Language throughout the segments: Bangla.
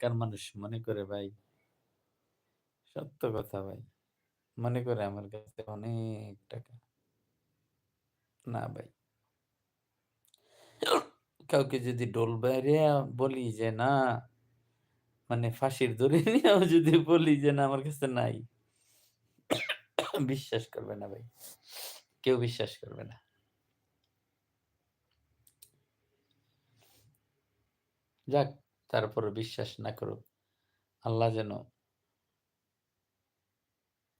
এলাকার মানুষ মনে করে ভাই, সত্য কথা ভাই, মনে করে আমার কাছে অনেক টাকা। না ভাই, কাউকে যদি ডোল বাইরিয়া বলি যে না, মানে ফাঁসির দড়ি নিয়েও যদি বলি যে না আমার কাছে নাই, বিশ্বাস করবে না ভাই। কেউ বিশ্বাস করবে না। যাক, তারপরে বিশ্বাস না করুক। আল্লাহ যেন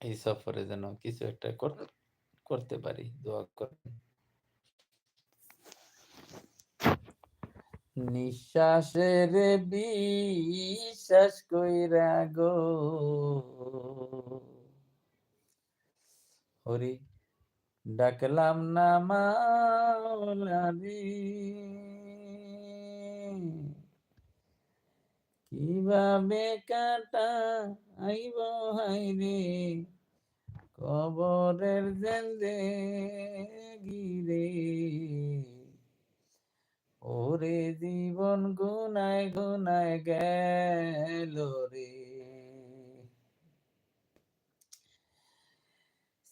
এই সফরে যেন কিছু একটা করতে পারি, দোয়া করেন। নিঃশ্বাসের বিশ্বাস কইরা গো হরি ডাকলাম না মাওলারে, কিভাবে কাটাইব হায়রে কবরের জিন্দেগি, ওরে জীবন গুনায় গুনায় গেল রে,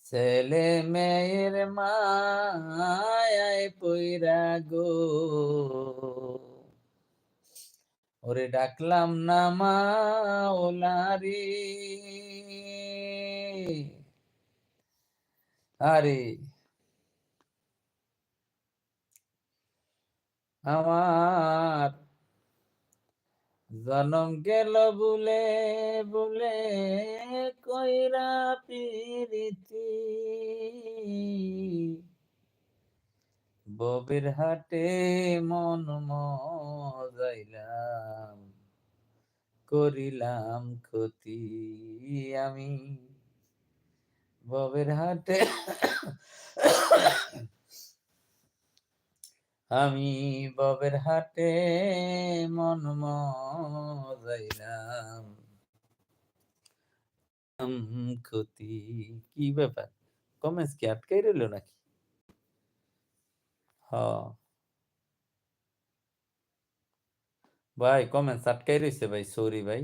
ছেলে মেয়ের মায়ায় পইরা গো ওরে ডাকলাম না মাওলারে, আরে আমার জনম গেল বুলে বুলে কইরা পিরিতি, ববির হাটে মন মজাইলাম, করিলাম ক্ষতি আমি, ববের হাটে আমি ববের হাটে মন মজাইলাম ক্ষতি। কি ব্যাপার, কমেন্টস কি আটকাই রইল নাকি? হ ভাই, কমেন্টস আটকাই রইছে ভাই, সরি ভাই।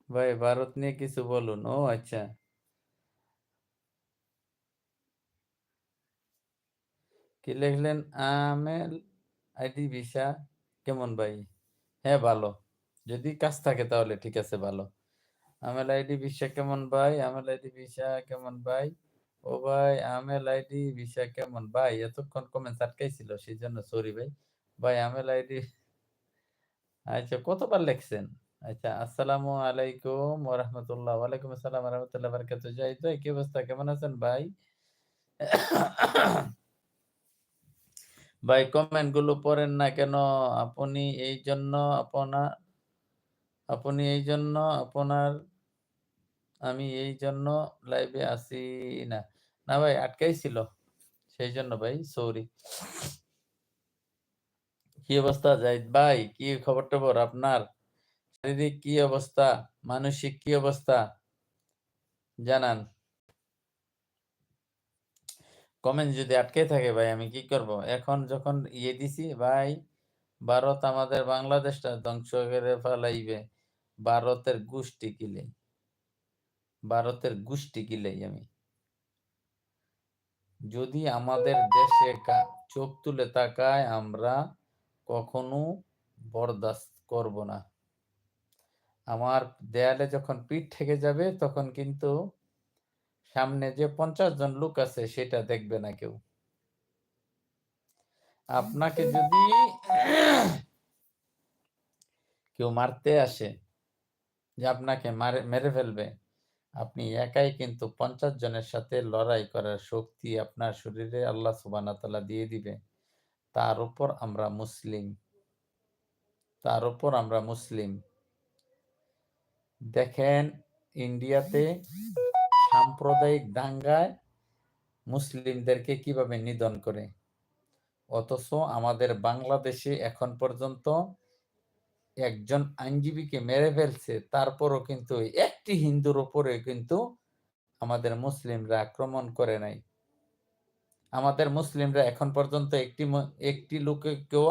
ভাই ভারত নিয়ে কিছু বলুন। ও আচ্ছা, কি লিখলেন? আমেল আইডি ভিসা কেমন ভাই? হ্যাঁ ভালো, যদি কাজ থাকে তাহলে ঠিক আছে, ভালো। আমেল আইডি ভিসা কেমন ভাই? আমেল আইডি ভিসা কেমন ভাই? ও ভাই, আমেল আইডি ভিসা কেমন ভাই? এতক্ষণ কমেন্ট আটকাইছিল, সেই জন্য সরি ভাই। ভাই আমেল আইডি, আচ্ছা কতবার লেখছেন? আচ্ছা, আসসালামু আলাইকুম ওয়া রাহমাতুল্লাহ। ওয়ালাইকুম আসসালাম ওয়া রাহমাতুল্লাহি ওয়া বারাকাতুহু। জাহিদ ভাই কি অবস্থা, কেমন আছেন ভাই? ভাই কমেন্ট গুলো পড়েন না কেন? আপনি এই জন্য আপনি এই জন্য আপনার আমি এই জন্য লাইভে আসি না। না ভাই, আটকাইছিল, সেই জন্য ভাই সরি। কি অবস্থা জাহিদ ভাই? কি খবর টবর আপনার? শারীরিক কি অবস্থা, মানসিক কি অবস্থা জানান। কমেন্ট যদি আটকে থাকে ভাই আমি কি করব? এখন যখন ইয়ে দিছি ভাই, ভারত আমাদের বাংলাদেশটা ধ্বংস করে ফেলাইবে। ভারতের গোষ্ঠী কিলে, ভারতের গোষ্ঠী কিলেই আমি। যদি আমাদের দেশে চোখ তুলে তাকায়, আমরা কখনো বরদাস্ত করব না। আমার দেয়ালে যখন পিঠ থেকে যাবে, তখন কিন্তু সামনে যে 50 জন লোক আছে সেটা দেখবে না কেউ। আপনাকে যদি কেউ মারতে আসে, যে আপনাকে মেরে ফেলবে, আপনি একাই কিন্তু 50 জনের সাথে লড়াই করার শক্তি আপনার শরীরে আল্লাহ সুবহানাহু ওয়া তাআলা দিয়ে দিবে। তার উপর আমরা মুসলিম, তার উপর আমরা মুসলিম। দেখেন ইন্ডিয়াতে সাম্প্রদায়িক দাঙ্গায় মুসলিমদেরকে কিভাবে নিধন করে, অথচ আমাদের বাংলাদেশে এখন পর্যন্ত একজন আইনজীবীকে মেরে ফেলছে, তারপরও কিন্তু একটি হিন্দুর উপরে কিন্তু আমাদের মুসলিমরা আক্রমণ করে নাই। আমাদের মুসলিমরা এখন পর্যন্ত একটি লোককেও